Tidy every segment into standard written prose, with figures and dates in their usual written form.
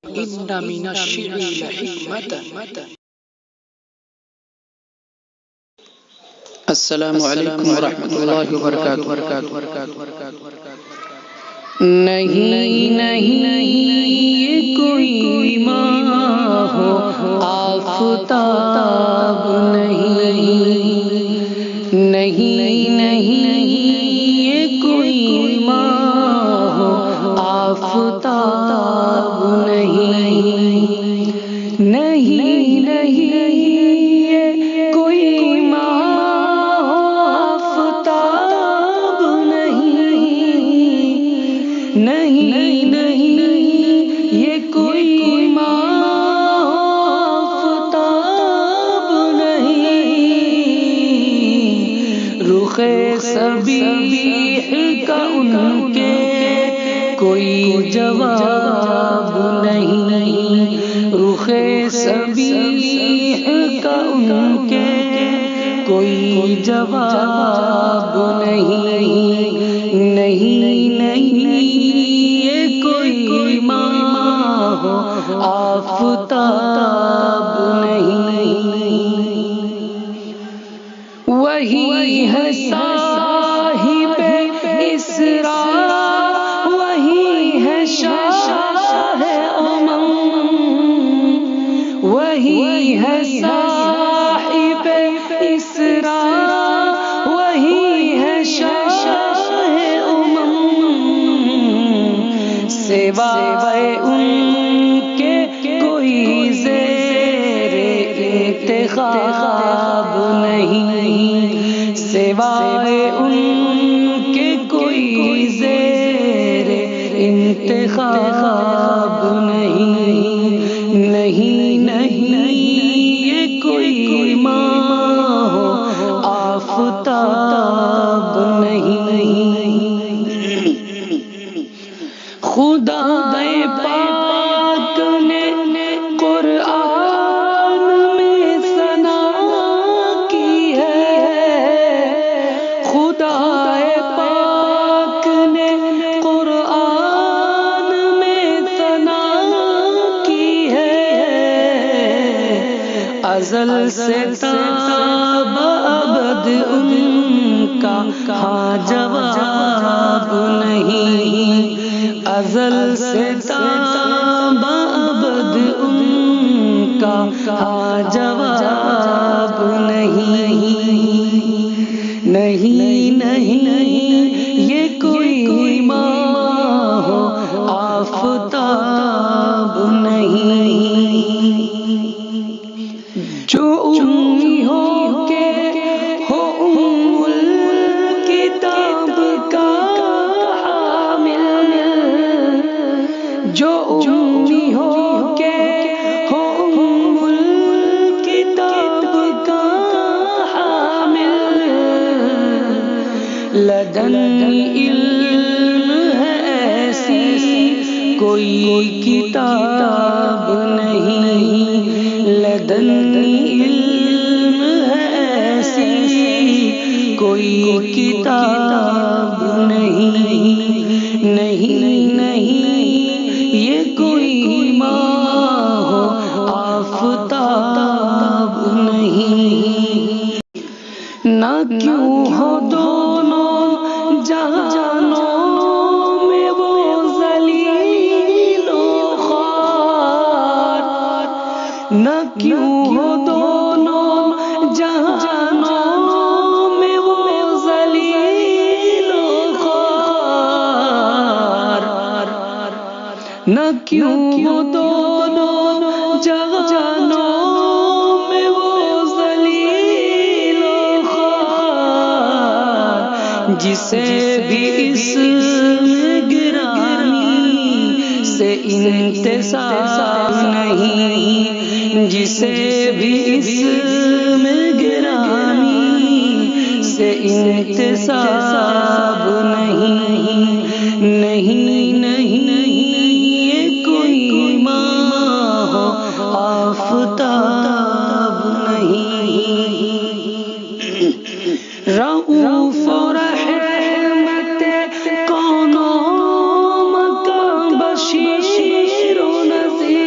إن من الشعر لحكمة. السلام علیکم ورحمۃ اللہ وبرکاتہ. نہیں یہ کوئی ماہ ہو آفتاب نہیں یہ کوئی ماہ ہو آفتاب نہیں یہ کوئی ماہ ہو آفتاب نہیں یہ کوئی ماہ آفتاب نہیں. رخ صبیح کا ان کے کوئی جواب نہیں. رخ صبیح کا ان کے کوئی جواب نہیں یہ کوئی ماہ ہو آفتاب نہیں. وہی ہے صاحب اسرار، وہی ہے شاہ امم، وہی ہے صاحب اسرار، وہی ہے شاہ امم. سوائے ان کے کوئی زیر انتخاب نہیں. سوائے ان کے کوئی زیر انتخاب نہیں یہ کوئی ماہ ہو آفتاب نہیں. خدا پاک نے قرآن میں ثنا کی ہے. خدا پاک نے قرآن میں ثنا کی ہے. ازل سے تا ابد ان کا ہاں جواب نہیں. ازل سے تا ابد ان کا ہاں جواب نہیں یہ کوئی ماہ ہو آفتاب نہیں. جو امی ہو کے ہو ام الکتاب کا حامل، جو امی ہو کے ہو ام الکتاب کا حامل، لدن علم ہے ایسی کوئی کتاب نہیں. لدن علم ہے ایسی کوئی کتاب نہیں یہ کوئی ماہ ہو آفتاب نہیں. نہ کیوں ہو دونوں جہانوں میں وہ ذلیل و خوار، نہ کیوں ہو دونوں جہانوں میں وہ ذلیل و خوار، نہ کیوں ہو دونوں جہانوں میں وہ ذلیل و خوار. جسے بھی اسم گرامی سے انتساب نہیں، جسے بھی اسم گرامی سے انتساب نہیں یہ کوئی ماہ ہو آفتاب نہیں. رؤوف رحمت کونوں مکہ بشیر و نذیر،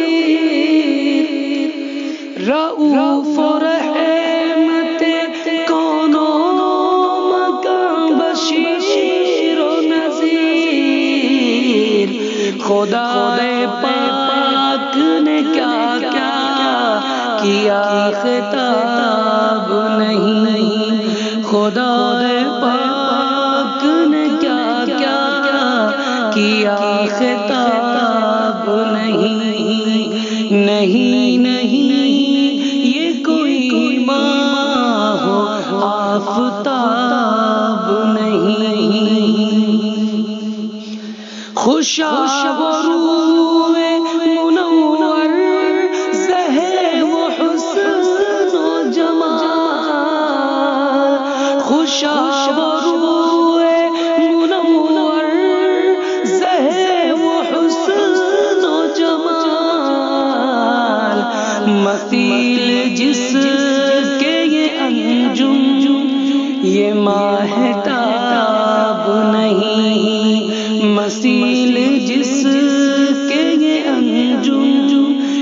خدا پاک نے کیا کیا کیا خطاب نہیں، خدا پاک نے کیا کیا کیا خطاب نہیں، نہیں نہیں یہ کوئی ماہ و آفتاب نہیں، خوشاب و روئے منور زہر و حسن و جمال، خوشاب و روئے منور زہر و حسن و جمال، مثیل جس کے یہ انجم یہ ماہتاب نہیں، مثیل جس کے یہ انجم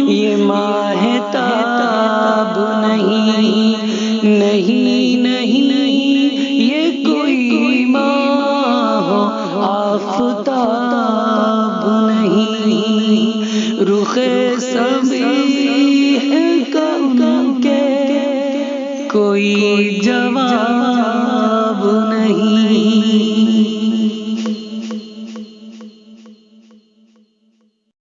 یہ ماہتاب نہیں، نہیں نہیں یہ کوئی ماہ و آفتاب نہیں، رخ صبیح کا ان کے کوئی جواب نہیں۔